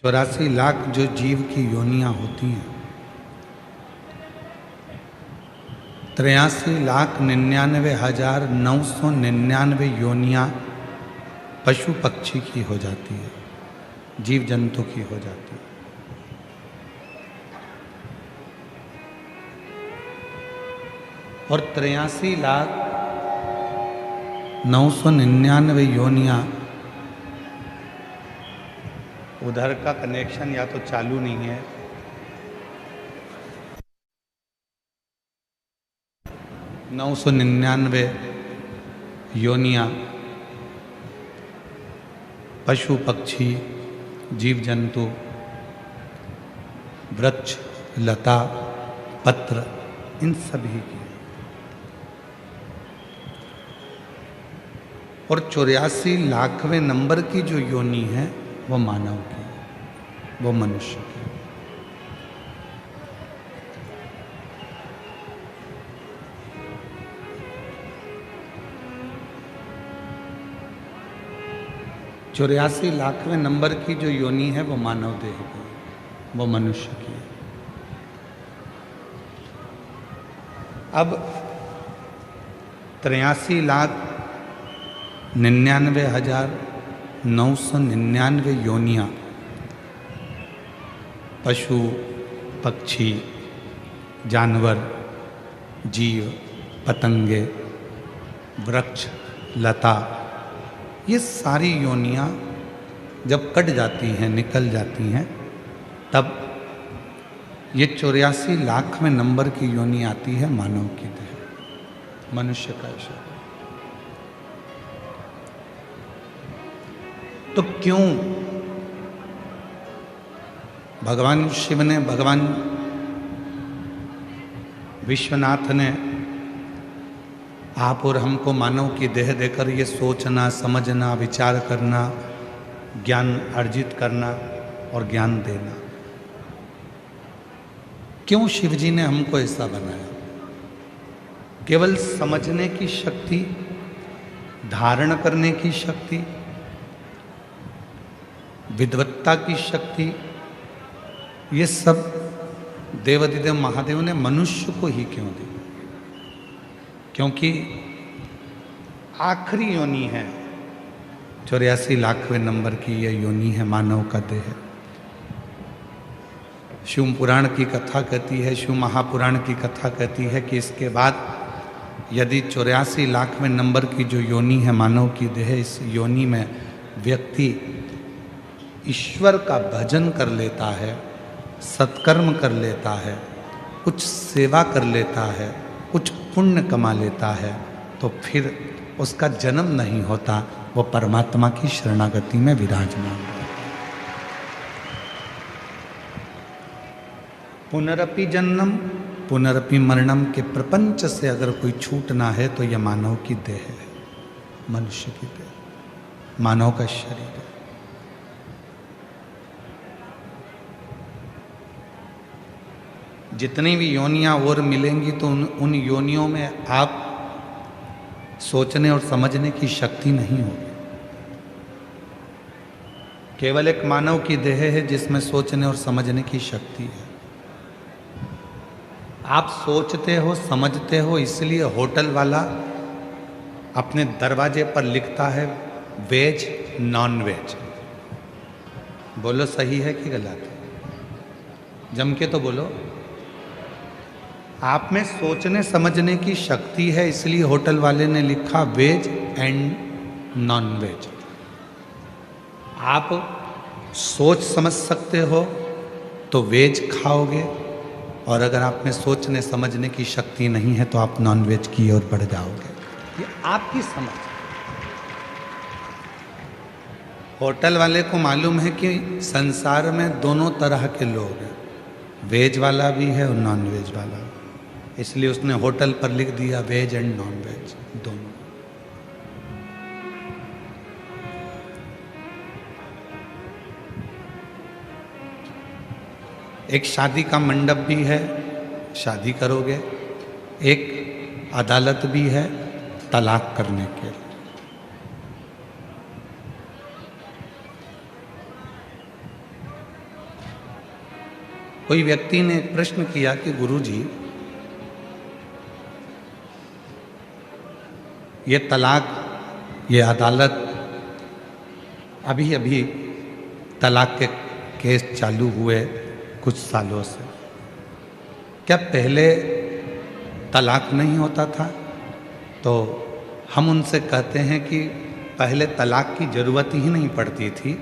84 लाख जो जीव की योनियां होती हैं, 83,99,999 योनियां पशु पक्षी की हो जाती है, जीव जंतु की हो जाती है। और 83,999 योनियां उधर का कनेक्शन या तो चालू नहीं है, नौ सौ 99 योनियां पशु पक्षी जीव जंतु वृक्ष लता पत्र इन सभी की। और 84 लाखवें नंबर की जो योनि है वो मानव की, वो मनुष्य की। चौरासी लाखवें नंबर की जो योनि है वो मानव देह की, वो मनुष्य की। अब 83,99,999 योनियां पशु पक्षी जानवर जीव पतंगे वृक्ष लता ये सारी योनियां जब कट जाती हैं निकल जाती हैं तब ये 84 लाखवें नंबर की योनि आती है मानव की देह, मनुष्य का शरीर। तो क्यों भगवान शिव ने भगवान विश्वनाथ ने आप और हमको मानव की देह देकर ये सोचना समझना विचार करना ज्ञान अर्जित करना और ज्ञान देना, क्यों शिव जी ने हमको ऐसा बनाया? केवल समझने की शक्ति, धारण करने की शक्ति, विद्वत्ता की शक्ति, ये सब देवाधिदेव महादेव ने मनुष्य को ही क्यों दी? क्योंकि आखिरी योनि है 84 लाखवें नंबर की यह योनि है मानव का देह। शिव पुराण की कथा कहती है, शिव महापुराण की कथा कहती है कि इसके बाद यदि 84 लाखवें नंबर की जो योनि है मानव की देह, इस योनि में व्यक्ति ईश्वर का भजन कर लेता है, सत्कर्म कर लेता है, कुछ सेवा कर लेता है, कुछ पुण्य कमा लेता है, तो फिर उसका जन्म नहीं होता, वो परमात्मा की शरणागति में विराजमान है। पुनरपि जन्म पुनरपि मरणम के प्रपंच से अगर कोई छूटना है तो यह मानव की देह है, मनुष्य की देह, मानव का शरीर है। जितनी भी योनियां और मिलेंगी तो उन योनियों में आप सोचने और समझने की शक्ति नहीं होगी। केवल एक मानव की देह है जिसमें सोचने और समझने की शक्ति है। आप सोचते हो समझते हो, इसलिए होटल वाला अपने दरवाजे पर लिखता है वेज नॉन वेज। बोलो सही है कि गलत? जम के तो बोलो। आप में सोचने समझने की शक्ति है, इसलिए होटल वाले ने लिखा वेज एंड नॉन वेज। आप सोच समझ सकते हो तो वेज खाओगे, और अगर आप में सोचने समझने की शक्ति नहीं है तो आप नॉन वेज की ओर बढ़ जाओगे। ये आपकी समझ। होटल वाले को मालूम है कि संसार में दोनों तरह के लोग हैं, वेज वाला भी है और नॉन वेज वाला, इसलिए उसने होटल पर लिख दिया वेज एंड नॉन वेज दोनों। एक शादी का मंडप भी है, शादी करोगे, एक अदालत भी है तलाक करने के लिए। कोई व्यक्ति ने एक प्रश्न किया कि गुरुजी, ये तलाक, ये अदालत, अभी अभी तलाक के केस चालू हुए कुछ सालों से, क्या पहले तलाक नहीं होता था? तो हम उनसे कहते हैं कि पहले तलाक की ज़रूरत ही नहीं पड़ती थी।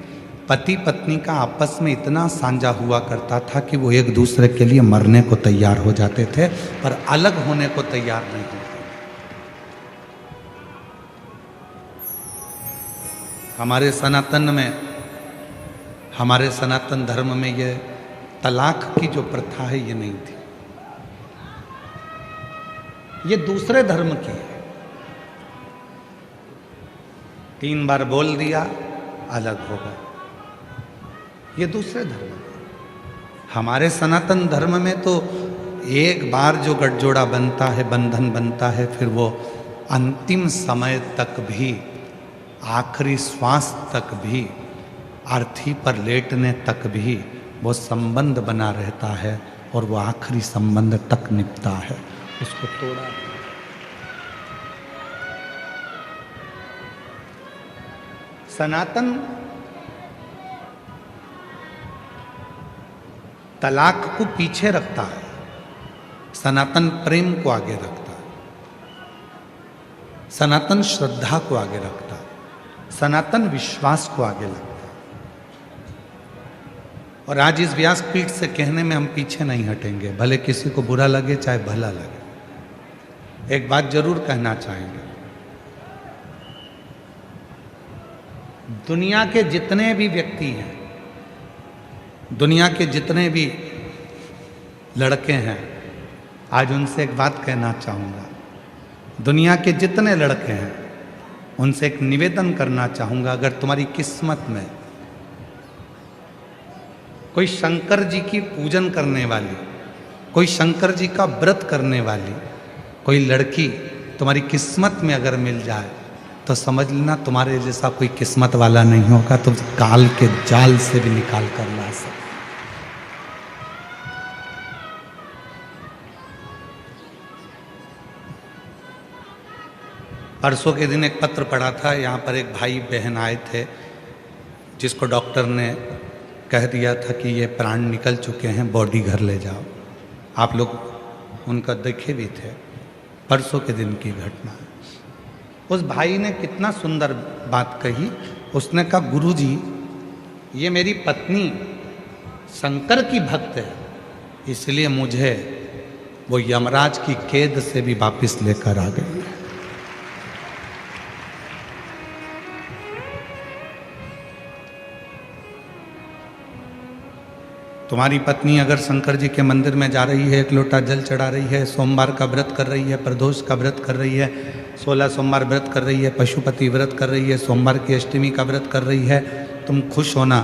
पति पत्नी का आपस में इतना साझा हुआ करता था कि वो एक दूसरे के लिए मरने को तैयार हो जाते थे, पर अलग होने को तैयार नहीं होते। हमारे सनातन धर्म में ये तलाक की जो प्रथा है ये नहीं थी, ये दूसरे धर्म की है। 3 बार बोल दिया अलग हो गए, ये दूसरे धर्म में। हमारे सनातन धर्म में तो एक बार जो गठजोड़ा बनता है, बंधन बनता है, फिर वो अंतिम समय तक भी, आखिरी श्वास तक भी, अर्थी पर लेटने तक भी वो संबंध बना रहता है और वो आखिरी संबंध तक निभता है। उसको तोड़ा सनातन तलाक को पीछे रखता है, सनातन प्रेम को आगे रखता है, सनातन श्रद्धा को आगे रखता है, सनातन विश्वास को आगे रखता है। और आज इस व्यासपीठ से कहने में हम पीछे नहीं हटेंगे, भले किसी को बुरा लगे चाहे भला लगे। एक बात जरूर कहना चाहेंगे, दुनिया के जितने भी व्यक्ति हैं, दुनिया के जितने भी लड़के हैं, आज उनसे एक बात कहना चाहूँगा। दुनिया के जितने लड़के हैं उनसे एक निवेदन करना चाहूँगा, अगर तुम्हारी किस्मत में कोई शंकर जी की पूजन करने वाली, कोई शंकर जी का व्रत करने वाली कोई लड़की तुम्हारी किस्मत में अगर मिल जाए तो समझ लेना तुम्हारे जैसा कोई किस्मत वाला नहीं होगा, तुम काल के जाल से भी निकाल कर ला सकते। परसों के दिन एक पत्र पढ़ा था, यहाँ पर एक भाई बहन आए थे जिसको डॉक्टर ने कह दिया था कि ये प्राण निकल चुके हैं, बॉडी घर ले जाओ। आप लोग उनका देखे भी थे, परसों के दिन की घटना। उस भाई ने कितना सुंदर बात कही। उसने कहा, गुरुजी, ये मेरी पत्नी शंकर की भक्त है, इसलिए मुझे वो यमराज की कैद से भी वापस लेकर आ गई है। तुम्हारी पत्नी अगर शंकर जी के मंदिर में जा रही है, एक लोटा जल चढ़ा रही है, सोमवार का व्रत कर रही है, प्रदोष का व्रत कर रही है, 16 सोमवार व्रत कर रही है, पशुपति व्रत कर रही है, सोमवार की अष्टमी का व्रत कर रही है, तुम खुश होना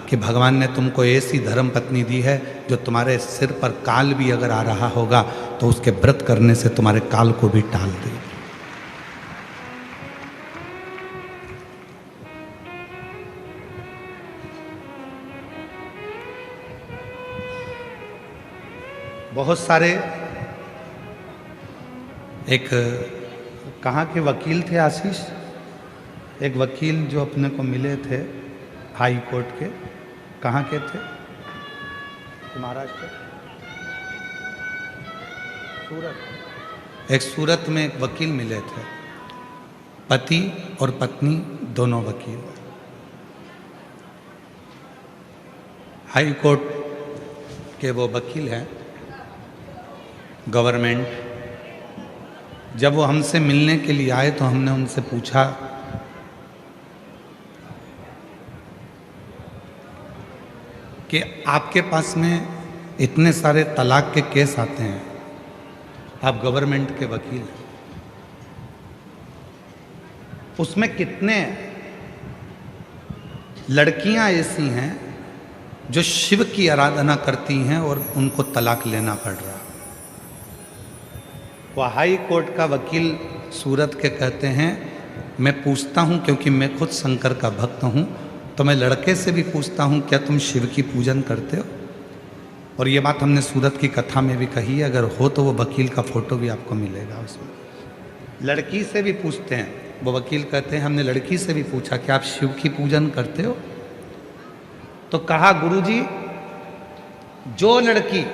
कि भगवान ने तुमको ऐसी धर्म पत्नी दी है जो तुम्हारे सिर पर काल भी अगर आ रहा होगा तो उसके व्रत करने से तुम्हारे काल को भी टाल देगी। बहुत सारे, एक कहाँ के वकील थे आशीष, एक वकील जो अपने को मिले थे हाई कोर्ट के, कहाँ के थे? महाराष्ट्र, सूरत। एक सूरत में एक वकील मिले थे, पति और पत्नी दोनों वकील। हाई कोर्ट के वो वकील हैं, गवर्नमेंट। जब वो हमसे मिलने के लिए आए तो हमने उनसे पूछा कि आपके पास में इतने सारे तलाक के केस आते हैं, आप गवर्नमेंट के वकील हैं, उसमें कितने लड़कियां ऐसी हैं जो शिव की आराधना करती हैं और उनको तलाक लेना पड़ रहा है? वो हाई कोर्ट का वकील सूरत के कहते हैं, मैं पूछता हूँ क्योंकि मैं खुद शंकर का भक्त हूँ, तो मैं लड़के से भी पूछता हूँ क्या तुम शिव की पूजन करते हो? और ये बात हमने सूरत की कथा में भी कही है, अगर हो तो वो वकील का फोटो भी आपको मिलेगा उसमें। लड़की से भी पूछते हैं, वो वकील कहते हैं हमने लड़की से भी पूछा कि आप शिव की पूजन करते हो? तो कहा गुरुजी, जो लड़की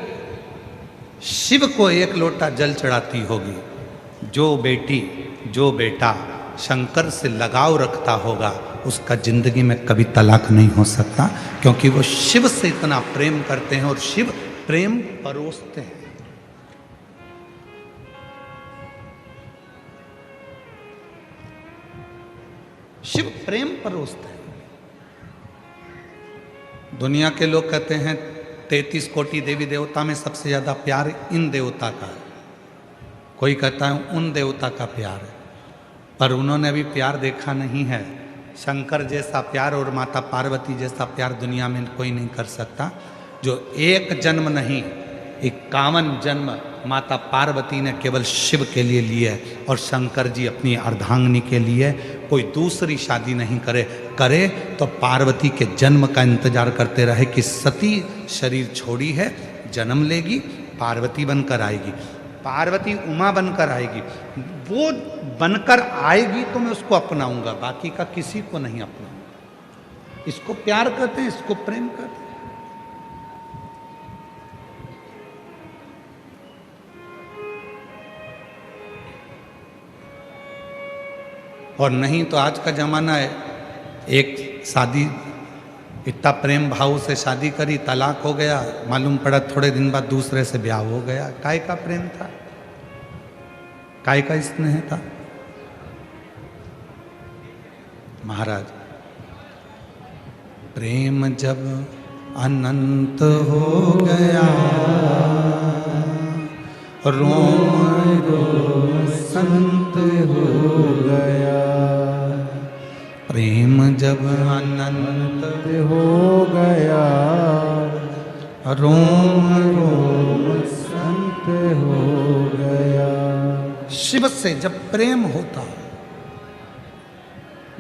शिव को एक लोटा जल चढ़ाती होगी, जो बेटी जो बेटा शंकर से लगाव रखता होगा, उसका जिंदगी में कभी तलाक नहीं हो सकता, क्योंकि वो शिव से इतना प्रेम करते हैं और शिव प्रेम परोसते हैं। शिव प्रेम परोसते हैं। दुनिया के लोग कहते हैं 33 कोटि देवी देवता में सबसे ज्यादा प्यार इन देवता का है, कोई कहता है उन देवता का प्यार है, पर उन्होंने अभी प्यार देखा नहीं है। शंकर जैसा प्यार और माता पार्वती जैसा प्यार दुनिया में कोई नहीं कर सकता। जो एक जन्म नहीं 51 जन्म माता पार्वती ने केवल शिव के लिए लिए और शंकर जी अपनी अर्धांगिनी के लिए। कोई दूसरी शादी नहीं करे तो पार्वती के जन्म का इंतजार करते रहे कि सती शरीर छोड़ी है, जन्म लेगी, पार्वती बनकर आएगी, पार्वती उमा बनकर आएगी, वो बनकर आएगी तो मैं उसको अपनाऊंगा, बाकी का किसी को नहीं अपनाऊंगा। इसको प्यार कहते हैं, इसको प्रेम कहते हैं। और नहीं तो आज का जमाना है, एक शादी इतना प्रेम भाव से शादी करी, तलाक हो गया, मालूम पड़ा थोड़े दिन बाद दूसरे से ब्याह हो गया। काय का प्रेम था, काय का स्नेह था? महाराज, प्रेम जब अनंत हो गया, रोम रोम संत हो गया। प्रेम जब अनंत हो गया, रोम रोम संत हो गया। शिव से जब प्रेम होता है,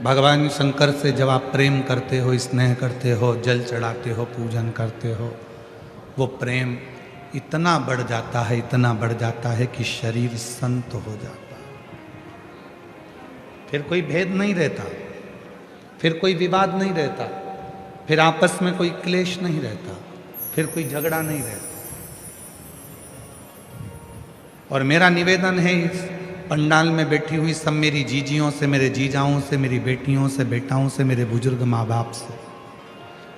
भगवान शंकर से जब आप प्रेम करते हो, स्नेह करते हो, जल चढ़ाते हो, पूजन करते हो, वो प्रेम इतना बढ़ जाता है, इतना बढ़ जाता है कि शरीर संत हो जाता है। फिर कोई भेद नहीं रहता, फिर कोई विवाद नहीं रहता, फिर आपस में कोई क्लेश नहीं रहता, फिर कोई झगड़ा नहीं रहता। और मेरा निवेदन है इस पंडाल में बैठी हुई सब मेरी जीजियों से, मेरे जीजाओं से, मेरी बेटियों से, बेटाओं से, मेरे बुजुर्ग माँ बाप से,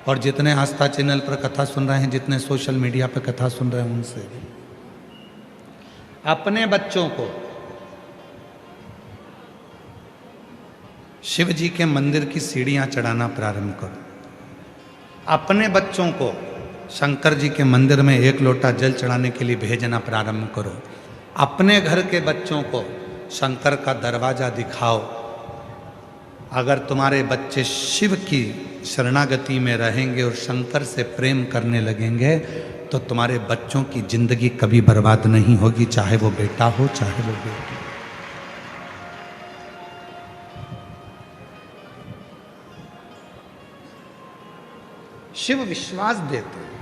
और जितने आस्था चैनल पर कथा सुन रहे हैं, जितने सोशल मीडिया पर कथा सुन रहे हैं, उनसे भी अपने बच्चों को शिव जी के मंदिर की सीढ़ियां चढ़ाना प्रारंभ करो। अपने बच्चों को शंकर जी के मंदिर में एक लोटा जल चढ़ाने के लिए भेजना प्रारंभ करो। अपने घर के बच्चों को शंकर का दरवाजा दिखाओ। अगर तुम्हारे बच्चे शिव की शरणागति में रहेंगे और शंकर से प्रेम करने लगेंगे तो तुम्हारे बच्चों की जिंदगी कभी बर्बाद नहीं होगी, चाहे वो बेटा हो चाहे वो बेटी। शिव विश्वास देते हैं।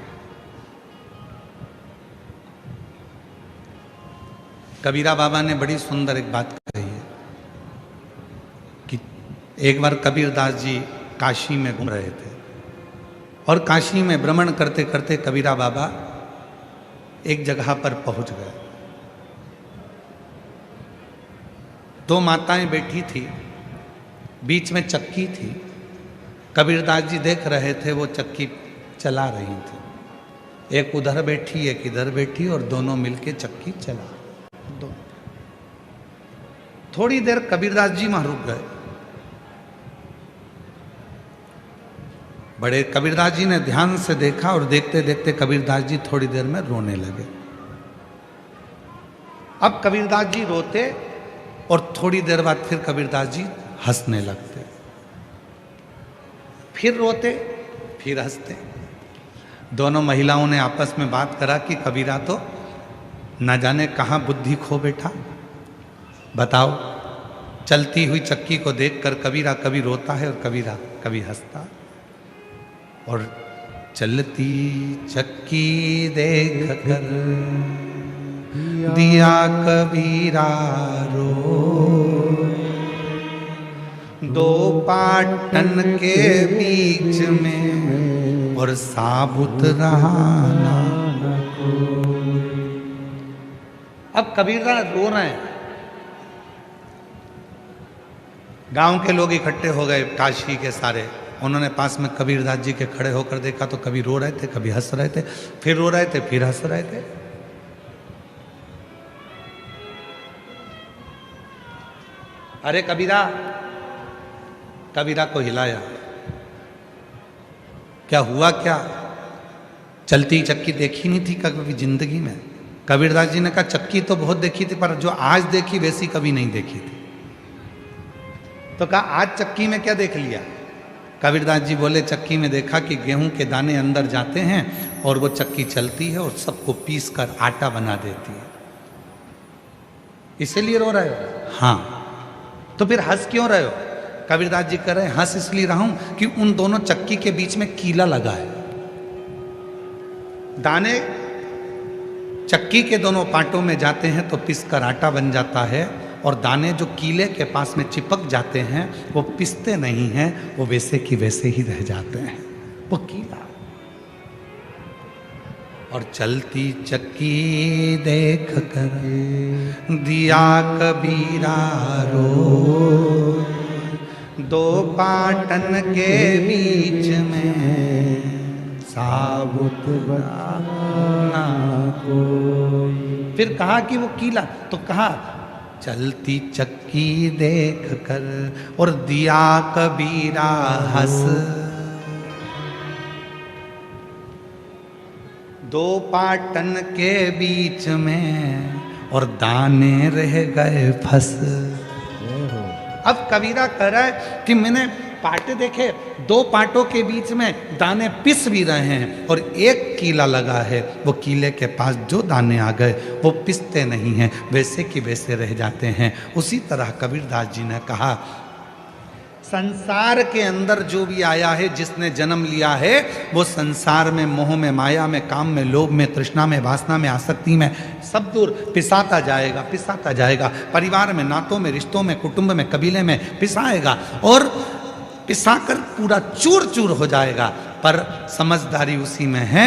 कबीरा बाबा ने बड़ी सुंदर एक बात कही है कि एक बार कबीरदास जी काशी में घूम रहे थे और काशी में भ्रमण करते करते कबीरा बाबा एक जगह पर पहुंच गए। दो माताएं बैठी थी, बीच में चक्की थी। कबीरदास जी देख रहे थे, वो चक्की चला रही थी। एक उधर बैठी एक इधर बैठी और दोनों मिलके चक्की चला। थोड़ी देर कबीरदास जी वहां रुक गए। बड़े कबीरदास जी ने ध्यान से देखा और देखते देखते कबीरदास जी थोड़ी देर में रोने लगे। अब कबीरदास जी रोते और थोड़ी देर बाद फिर कबीरदास जी हंसने लगते, फिर रोते फिर हंसते। दोनों महिलाओं ने आपस में बात करा कि कबीरा तो न जाने कहाँ बुद्धि खो बैठा। बताओ, चलती हुई चक्की को देखकर कबीरा कभी रोता है और कबीरा कभी हंसता। और चलती चक्की देख कर दिया कबीरा रो, दो पाटन के बीच में और साबुत रहा ना। अब कबीरा रो रहे हैं। गांव के लोग इकट्ठे हो गए, काशी के सारे। उन्होंने पास में कबीरदास जी के खड़े होकर देखा तो कभी रो रहे थे, कभी हंस रहे थे, फिर रो रहे थे, फिर हंस रहे थे। अरे कबीरा, कबीरा को हिलाया। क्या हुआ क्या? चलती चक्की देखी नहीं थी कभी जिंदगी में? कबीरदास जी ने कहा चक्की तो बहुत देखी थी, पर जो आज देखी वैसी कभी नहीं देखी थी। तो कहा आज चक्की में क्या देख लिया? कबीरदास जी बोले चक्की में देखा कि गेहूं के दाने अंदर जाते हैं और वो चक्की चलती है और सबको पीस कर आटा बना देती है। इसीलिए रो रहे हो? हाँ। तो फिर हंस क्यों रहे हो? कबीरदास जी कह रहे हैं हंस इसलिए रहा हूं कि उन दोनों चक्की के बीच में कीला लगा है। दाने चक्की के दोनों पाटों में जाते हैं तो पिस कर आटा बन जाता है, और दाने जो कीले के पास में चिपक जाते हैं वो पिसते नहीं हैं, वो वैसे की वैसे ही रह जाते हैं, वो कीला। और चलती चक्की देख कर दिया कबीरा रो, दो पाटन के बीच में साबुत बनाना कोई। फिर कहा कि वो कीला, तो कहा चलती चक्की देख कर और दिया कबीरा हंस, दो पाटन के बीच में और दाने रह गए फंस। अब कबीरा कह रहा है कि मैंने पाटे देखे, दो पाटों के बीच में दाने पिस भी रहे हैं और एक कीला लगा है, वो कीले के पास जो दाने आ गए वो पिसते नहीं हैं, वैसे की वैसे रह जाते हैं। उसी तरह कबीरदास जी ने कहा संसार के अंदर जो भी आया है, जिसने जन्म लिया है, वो संसार में, मोह में, माया में, काम में, लोभ में, तृष्णा में, वासना में, आसक्ति में सब दूर पिसाता जाएगा, पिसाता जाएगा। परिवार में, नातों में, रिश्तों में, कुटुंब में, कबीले में पिसाएगा और पिसाकर पूरा चूर चूर हो जाएगा। पर समझदारी उसी में है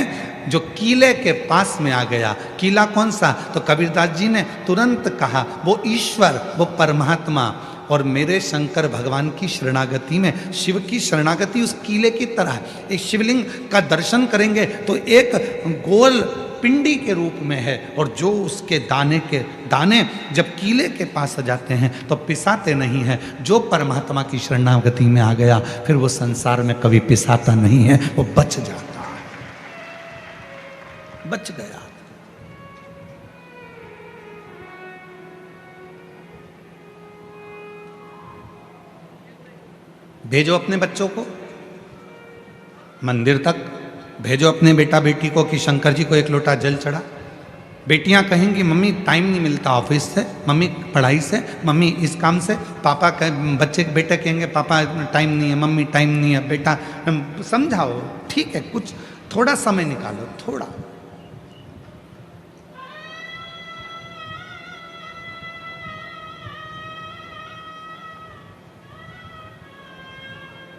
जो कीले के पास में आ गया। कीला कौन सा? तो कबीरदास जी ने तुरंत कहा वो ईश्वर, वो परमात्मा। और मेरे शंकर भगवान की शरणागति में, शिव की शरणागति उस कीले की तरह है। एक शिवलिंग का दर्शन करेंगे तो एक गोल पिंडी के रूप में है, और जो उसके दाने जब कीले के पास आ जाते हैं तो पिसाते नहीं हैं। जो परमात्मा की शरणागति में आ गया फिर वो संसार में कभी पिसाता नहीं है, वो बच जाता है, बच गया। भेजो अपने बच्चों को मंदिर तक, भेजो अपने बेटा बेटी को कि शंकर जी को एक लोटा जल चढ़ा। बेटियां कहेंगी मम्मी टाइम नहीं मिलता ऑफिस से, मम्मी पढ़ाई से, मम्मी इस काम से। पापा बच्चे बेटे कहेंगे पापा टाइम नहीं है, मम्मी टाइम नहीं है। बेटा समझाओ, ठीक है, कुछ थोड़ा समय निकालो, थोड़ा।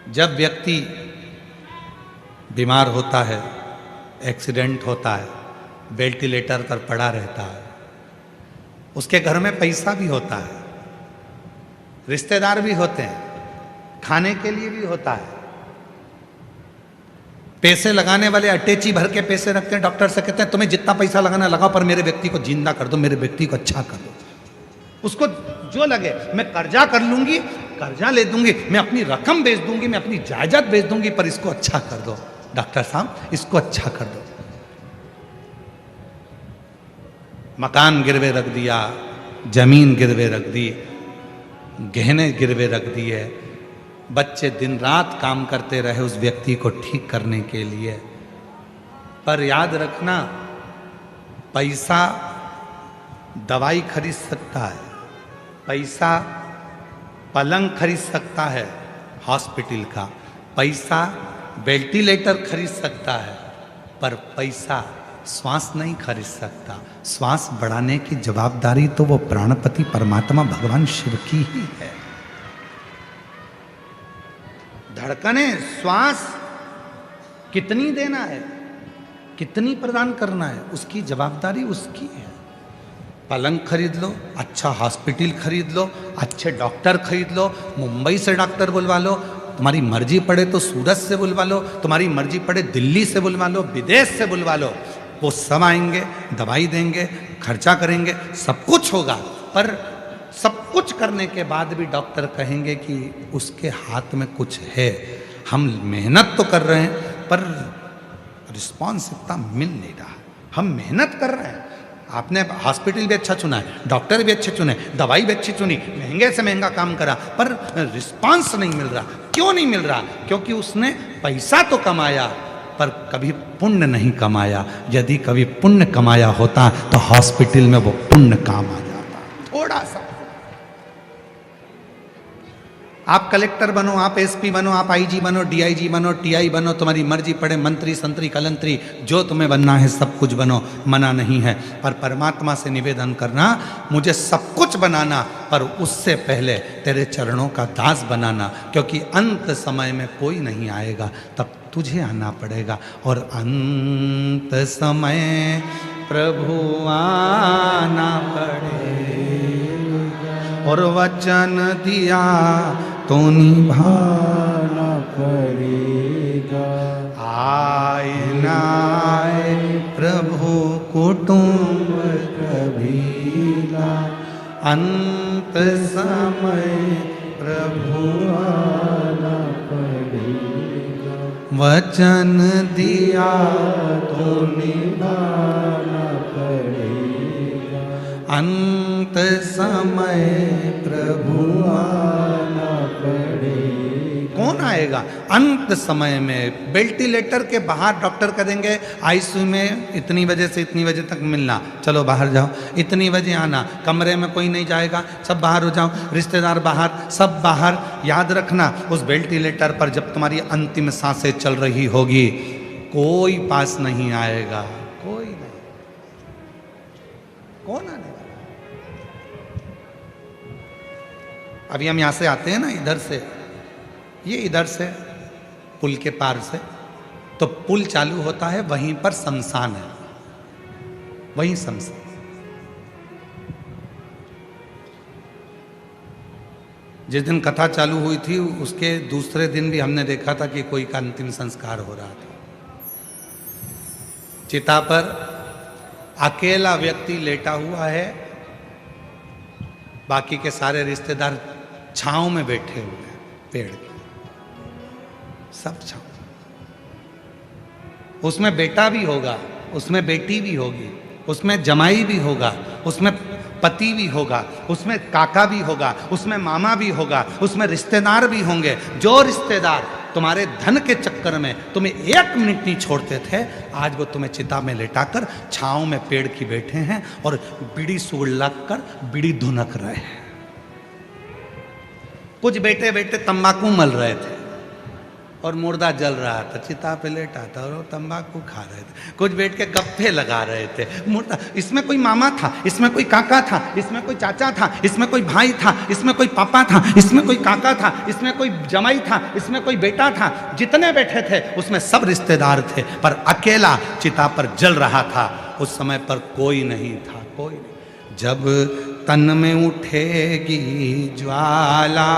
जब व्यक्ति बीमार होता है, एक्सीडेंट होता है, वेंटिलेटर पर पड़ा रहता है, उसके घर में पैसा भी होता है, रिश्तेदार भी होते हैं, खाने के लिए भी होता है। पैसे लगाने वाले अटैची भर के पैसे रखते हैं, डॉक्टर से कहते हैं तुम्हें जितना पैसा लगाना लगाओ, पर मेरे व्यक्ति को जिंदा कर दो, मेरे व्यक्ति को अच्छा कर दो। उसको जो लगे, मैं कर्जा कर लूंगी, कर्जा ले दूंगी, मैं अपनी रकम बेच दूंगी, मैं अपनी जायदाद बेच दूंगी, पर इसको अच्छा कर दो डॉक्टर साहब, इसको अच्छा कर दो। मकान गिरवे रख दिया, जमीन गिरवे रख दी, गहने गिरवे रख दिए, बच्चे दिन रात काम करते रहे उस व्यक्ति को ठीक करने के लिए। पर याद रखना, पैसा दवाई खरीद सकता है, पैसा पलंग खरीद सकता है हॉस्पिटल का, पैसा वेंटिलेटर खरीद सकता है, पर पैसा श्वास नहीं खरीद सकता। श्वास बढ़ाने की जवाबदारी तो वो प्राणपति परमात्मा भगवान शिव की ही है। धड़कने, श्वास कितनी देना है, कितनी प्रदान करना है, उसकी जवाबदारी उसकी है। पलंग खरीद लो, अच्छा हॉस्पिटल खरीद लो, अच्छे डॉक्टर खरीद लो, मुंबई से डॉक्टर बुलवा लो, तुम्हारी मर्जी पड़े तो सूरत से बुलवा लो, तुम्हारी मर्जी पड़े दिल्ली से बुलवा लो, विदेश से बुलवा लो, वो सब आएंगे, दवाई देंगे, खर्चा करेंगे, सब कुछ होगा। पर सब कुछ करने के बाद भी डॉक्टर कहेंगे कि उसके हाथ में कुछ है। हम मेहनत तो कर रहे हैं पर रिस्पॉन्स इतना मिल नहीं रहा। हम मेहनत कर रहे हैं, आपने हॉस्पिटल भी अच्छा चुना है, डॉक्टर भी अच्छे चुने, दवाई भी अच्छी चुनी, महंगे से महंगा काम करा, पर रिस्पॉन्स नहीं मिल रहा। क्यों नहीं मिल रहा? क्योंकि उसने पैसा तो कमाया पर कभी पुण्य नहीं कमाया। यदि कभी पुण्य कमाया होता तो हॉस्पिटल में वो पुण्य काम आ जाता। थोड़ा सा आप कलेक्टर बनो, आप एसपी बनो, आप आईजी बनो, डीआईजी बनो, टीआई बनो, तुम्हारी मर्जी पड़े, मंत्री संतरी कलंतरी, जो तुम्हें बनना है सब कुछ बनो, मना नहीं है। पर परमात्मा से निवेदन करना, मुझे सब कुछ बनाना, पर उससे पहले तेरे चरणों का दास बनाना, क्योंकि अंत समय में कोई नहीं आएगा, तब तुझे आना पड़ेगा। और अंत समय प्रभु आना पड़ेगा, और वचन दिया तो निभाना पड़ेगा। आए ना आए प्रभु कुटुंब कबीला, अंत समय प्रभु आना पड़ेगा। वचन दिया तो निभाना पड़ेगा, अंत समय प्रभु आना पड़ेगा। कौन आएगा? अंत समय में वेंटिलेटर के बाहर डॉक्टर कहेंगे आईसीयू में इतनी बजे से इतनी बजे तक मिलना, चलो बाहर जाओ, इतनी बजे आना, कमरे में कोई नहीं जाएगा, सब बाहर हो जाओ, रिश्तेदार बाहर, सब बाहर। याद रखना, उस वेंटिलेटर पर जब तुम्हारी अंतिम सांसें चल रही होगी, कोई पास नहीं आएगा, कोई नहीं। कौन आने वाला? अभी हम यहां से आते हैं ना, इधर से, ये इधर से पुल के पार से, तो पुल चालू होता है, वहीं पर शमशान है, वहीं शमशान। जिस दिन कथा चालू हुई थी उसके दूसरे दिन भी हमने देखा था कि कोई का अंतिम संस्कार हो रहा था। चिता पर अकेला व्यक्ति लेटा हुआ है, बाकी के सारे रिश्तेदार छांव में बैठे हुए हैं, पेड़ के सब छांव। उसमें बेटा भी होगा, उसमें बेटी भी होगी, उसमें जमाई भी होगा, उसमें पति भी होगा, उसमें काका भी होगा, उसमें मामा भी होगा, उसमें रिश्तेदार भी होंगे। जो रिश्तेदार तुम्हारे धन के चक्कर में तुम्हें एक मिनट नहीं छोड़ते थे, आज वो तुम्हें चिता में लेटाकर छांव में पेड़ की बैठे हैं और बीड़ी सुलग कर बीड़ी धुनक रहे हैं। कुछ बेटे बेटे तंबाकू मल रहे थे और मुर्दा जल रहा था, चिता पे लेटा था और तंबाकू खा रहे थे। कुछ बैठ के गप्पे लगा रहे थे, मुर्दा, इसमें कोई मामा था, इसमें कोई काका था, इसमें कोई चाचा था, इसमें कोई भाई था, इसमें कोई पापा था, इसमें कोई काका था, इसमें कोई जमाई था, इसमें कोई बेटा था। जितने बैठे थे उसमें सब रिश्तेदार थे, पर अकेला चिता पर जल रहा था। उस समय पर कोई नहीं था, कोई नहीं। जब तन में उठेगी ज्वाला,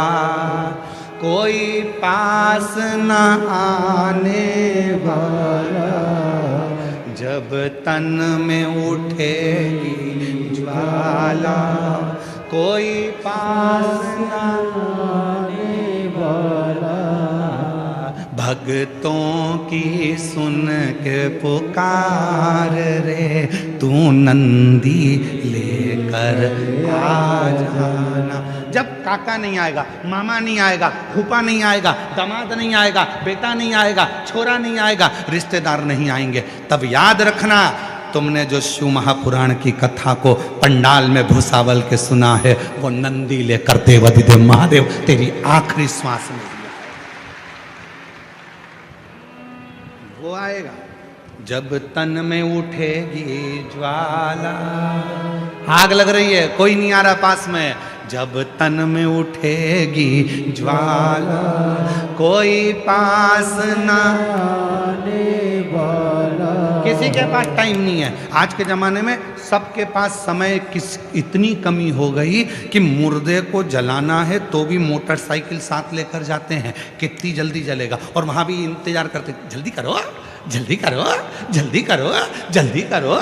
कोई पास न आने वाला। जब तन में उठेगी ज्वाला, कोई पास न आने वाला। भक्तों की सुन के पुकार रे, तू नंदी लेकर आ जाना। जब काका नहीं आएगा, मामा नहीं आएगा, फूफा नहीं आएगा, दामाद नहीं आएगा, बेटा नहीं आएगा, छोरा नहीं आएगा, रिश्तेदार नहीं आएंगे, तब याद रखना, तुमने जो शिव महापुराण की कथा को पंडाल में भूसावल के सुना है, वो नंदी लेकर देवाधिदेव महादेव तेरी आखिरी श्वास में दिया है। वो आएगा, जब तन में उठेगी ज्वाला, आग लग रही है, कोई नहीं आ रहा पास में। जब तन में उठेगी ज्वाला, कोई पास ना आने वाला। किसी के पास टाइम नहीं है। आज के जमाने में सबके पास समय इतनी कमी हो गई कि मुर्दे को जलाना है तो भी मोटरसाइकिल साथ लेकर जाते हैं, कितनी जल्दी जलेगा, और वहां भी इंतजार करते, जल्दी करो जल्दी करो जल्दी करो जल्दी करो।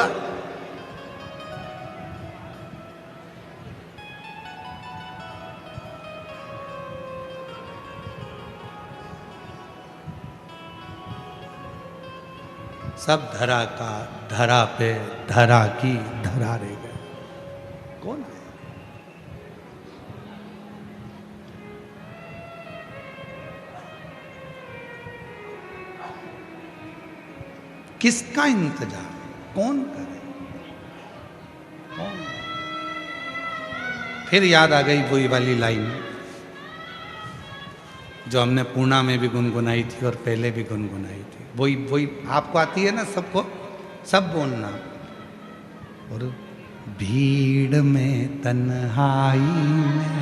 सब धरा का धरा पे, धरा की धरा रह गए। कौन है? किसका इंतजार? कौन करे? कौन? फिर याद आ गई वही वाली लाइन जो हमने पूना में भी गुनगुनाई थी और पहले भी गुनगुनाई थी। वही आपको आती है ना, सबको सब बोलना। और भीड़ में तन्हाई में,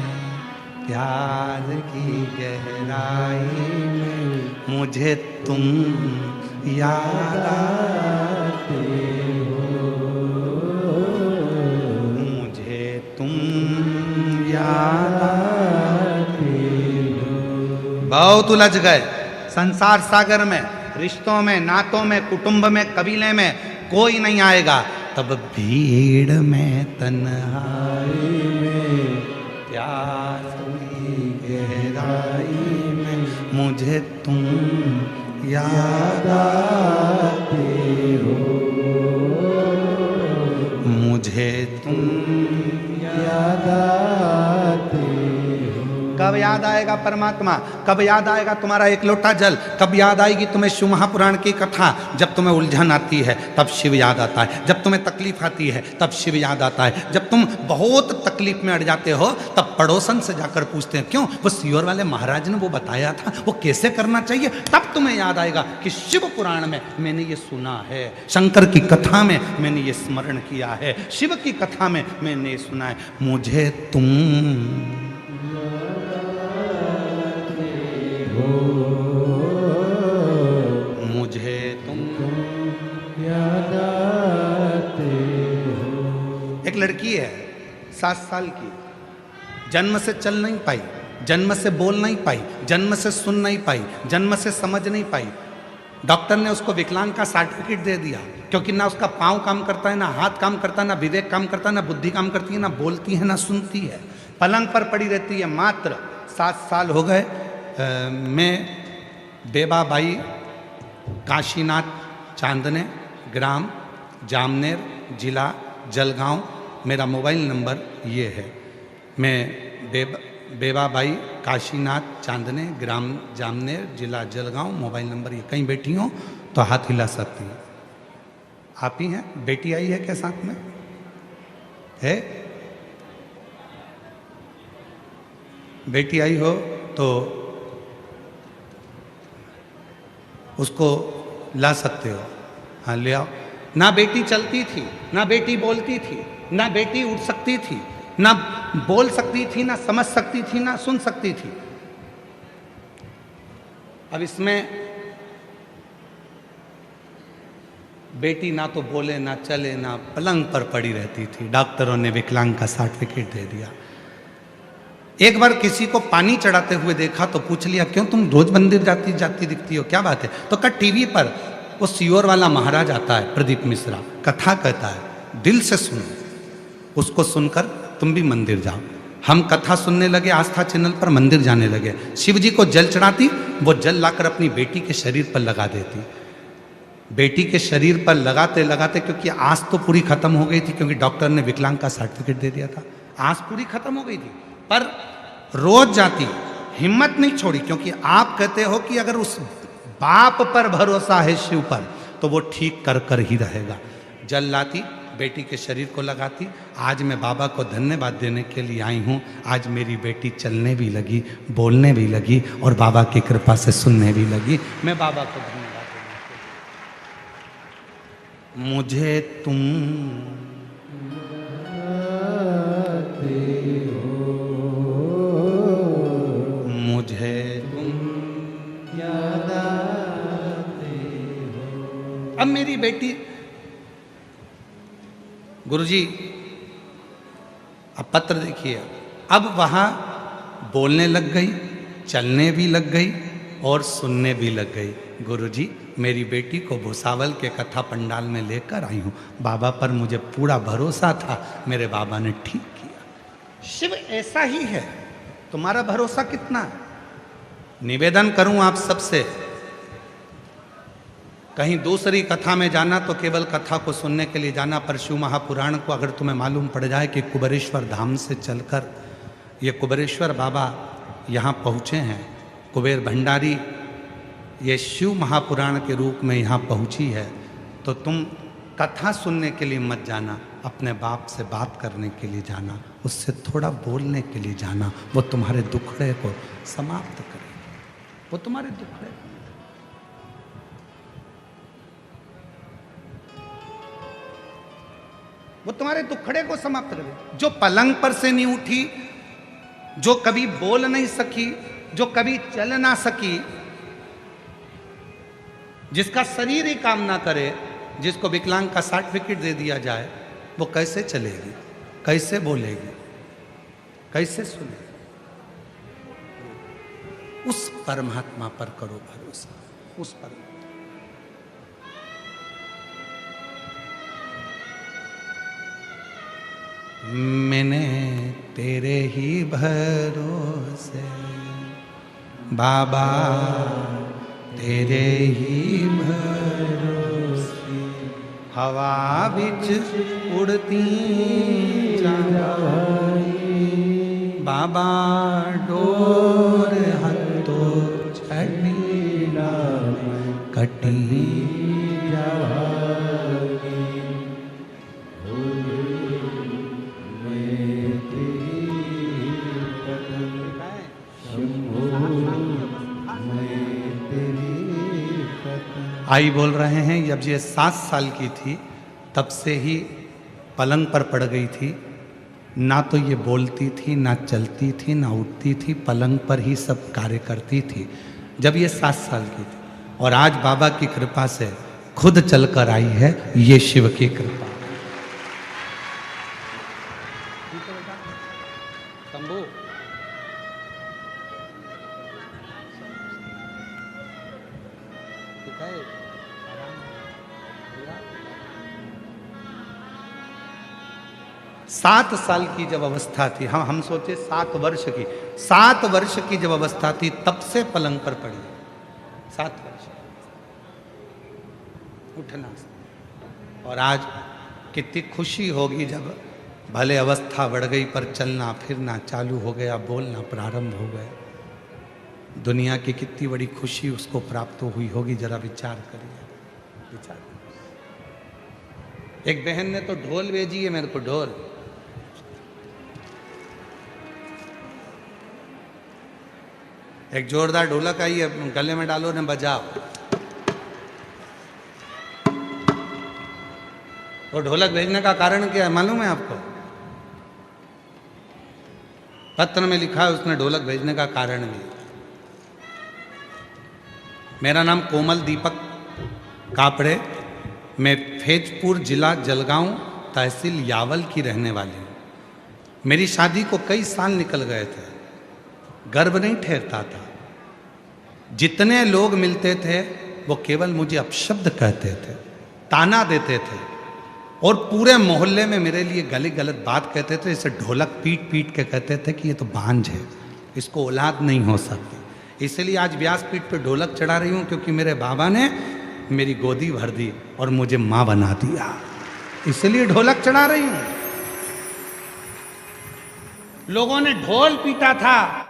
प्यार की गहराई में, मुझे तुम याद आते हो, मुझे तुम याद आते हो। बहुत उलझ गए संसार सागर में, रिश्तों में, नातों में, कुटुंब में, कबीले में कोई नहीं आएगा। तब भीड़ में तन्हाई में, प्यार की गहराई में, मुझे तुम याद आते हो, मुझे तुम याद आते हो। कब याद आएगा परमात्मा? कब याद आएगा तुम्हारा एक लोटा जल? कब याद आएगी तुम्हें शिव महापुराण की कथा? जब तुम्हें उलझन आती है तब शिव याद आता है, जब तुम्हें तकलीफ आती है तब शिव याद आता है, जब तुम बहुत तकलीफ में अड़ जाते हो तब पड़ोसन से जाकर पूछते हैं, क्यों वो सीहोर वाले महाराज ने वो बताया था, वो कैसे करना चाहिए, तब तुम्हें याद आएगा कि शिव पुराण में मैंने ये सुना है, शंकर की कथा में मैंने ये स्मरण किया है, शिव की कथा में मैंने ये सुना है, मुझे तुम मुझे तुम याद आते हो। एक लड़की है 7 साल की, जन्म से चल नहीं पाई, जन्म से बोल नहीं पाई, जन्म से सुन नहीं पाई, जन्म से समझ नहीं पाई। डॉक्टर ने उसको विकलांग का सर्टिफिकेट दे दिया, क्योंकि ना उसका पाँव काम करता है, ना हाथ काम करता है, ना विवेक काम करता है, ना बुद्धि काम करती है, ना बोलती है, ना सुनती है, पलंग पर पड़ी रहती है। मात्र 7 साल हो गए। मैं बेबाबाई काशीनाथ चांदने, ग्राम जामनेर, जिला जलगांव, मेरा मोबाइल नंबर ये है। मैं बेबाबाई काशीनाथ चांदने, ग्राम जामनेर, जिला जलगांव, मोबाइल नंबर ये। कहीं बैठी हो तो हाथ हिला सकती हैं। आप ही हैं? बेटी आई है क्या साथ में? है? बेटी आई हो तो उसको ला सकते हो। हाँ ले आओ। ना बेटी चलती थी, ना बेटी बोलती थी, ना बेटी उठ सकती थी, ना बोल सकती थी, ना समझ सकती थी, ना सुन सकती थी। अब इसमें बेटी ना तो बोले, ना चले, ना पलंग पर पड़ी रहती थी। डॉक्टरों ने विकलांग का सर्टिफिकेट दे दिया। एक बार किसी को पानी चढ़ाते हुए देखा तो पूछ लिया, क्यों तुम रोज मंदिर जाती जाती दिखती हो, क्या बात है? तो कहा टीवी पर वो सीहोर वाला महाराज आता है, प्रदीप मिश्रा, कथा कहता है, दिल से सुनो, उसको सुनकर तुम भी मंदिर जाओ। हम कथा सुनने लगे, आस्था चैनल पर मंदिर जाने लगे। शिव जी को जल चढ़ाती, वो जल लाकर अपनी बेटी के शरीर पर लगा देती। बेटी के शरीर पर लगाते लगाते, क्योंकि आस तो पूरी खत्म हो गई थी, क्योंकि डॉक्टर ने विकलांग का सर्टिफिकेट दे दिया था, आस पूरी खत्म हो गई थी, पर रोज जाती, हिम्मत नहीं छोड़ी। क्योंकि आप कहते हो कि अगर उस बाप पर भरोसा है, शिव पर, तो वो ठीक कर कर ही रहेगा। जल लाती, बेटी के शरीर को लगाती। आज मैं बाबा को धन्यवाद देने के लिए आई हूँ। आज मेरी बेटी चलने भी लगी, बोलने भी लगी, और बाबा की कृपा से सुनने भी लगी। मैं बाबा को धन्यवाद देने के लिए। मुझे तुम मुझे तुम याद आते हो। अब मेरी बेटी, गुरुजी अब पत्र देखिए, अब वहां बोलने लग गई, चलने भी लग गई और सुनने भी लग गई। गुरुजी मेरी बेटी को भुसावल के कथा पंडाल में लेकर आई हूं। बाबा पर मुझे पूरा भरोसा था, मेरे बाबा ने ठीक किया। शिव ऐसा ही है, तुम्हारा भरोसा कितना है? निवेदन करूं आप सबसे, कहीं दूसरी कथा में जाना तो केवल कथा को सुनने के लिए जाना, पर शिव महापुराण को अगर तुम्हें मालूम पड़ जाए कि कुबेरेश्वर धाम से चलकर ये कुबेरेश्वर बाबा यहाँ पहुँचे हैं, कुबेर भंडारी ये शिव महापुराण के रूप में यहाँ पहुँची है, तो तुम कथा सुनने के लिए मत जाना, अपने बाप से बात करने के लिए जाना, उससे थोड़ा बोलने के लिए जाना। वो तुम्हारे दुखड़े को समाप्त करेगी, वो तुम्हारे दुखड़े, वो तुम्हारे दुखड़े को समाप्त करेगी। जो पलंग पर से नहीं उठी, जो कभी बोल नहीं सकी, जो कभी चल ना सकी, जिसका शरीर ही काम ना करे, जिसको विकलांग का सर्टिफिकेट दे दिया जाए, वो कैसे चलेगी, कैसे बोलेगी, कैसे सुनेगी? उस परमात्मा पर करो भरोसा, उस पर। मैंने तेरे ही भरोसे बाबा, तेरे ही भरोसे हवा बिच उड़ती जाई, बाबा डोर हतो छड़ीला कटी आई बोल रहे हैं, जब ये 7 साल की थी तब से ही पलंग पर पड़ गई थी, ना तो ये बोलती थी, ना चलती थी, ना उठती थी, पलंग पर ही सब कार्य करती थी जब ये 7 साल की थी। और आज बाबा की कृपा से खुद चलकर आई है, ये शिव की कृपा। शंभू, 7 साल की जब अवस्था थी, हम सोचे 7 वर्ष की, 7 वर्ष की जब अवस्था थी तब से पलंग पर पड़ी, 7 वर्ष उठना। और आज कितनी खुशी होगी जब भले अवस्था बढ़ गई पर चलना फिरना चालू हो गया, बोलना प्रारंभ हो गया। दुनिया की कितनी बड़ी खुशी उसको प्राप्त हुई होगी, जरा विचार करिए, विचार। एक बहन ने तो ढोल भेजी है मेरे को, ढोल। एक जोरदार ढोलक आई है, गले में डालो ने बजाओ। वो ढोलक भेजने का कारण क्या है मालूम है आपको? पत्र में लिखा है उसने ढोलक भेजने का कारण भी। मेरा नाम कोमल दीपक कापड़े, मैं फैजपुर जिला जलगांव तहसील यावल की रहने वाली हूँ। मेरी शादी को कई साल निकल गए थे, गर्व नहीं ठहरता था। जितने लोग मिलते थे वो केवल मुझे अपशब्द कहते थे, ताना देते थे, और पूरे मोहल्ले में मेरे लिए गली गलत बात कहते थे। इसे ढोलक पीट पीट के कहते थे कि ये तो बांझ है, इसको औलाद नहीं हो सकती। इसलिए आज व्यासपीठ पे ढोलक चढ़ा रही हूँ, क्योंकि मेरे बाबा ने मेरी गोदी भर दी और मुझे माँ बना दिया, इसलिए ढोलक चढ़ा रही हूँ। लोगों ने ढोल पीटा था,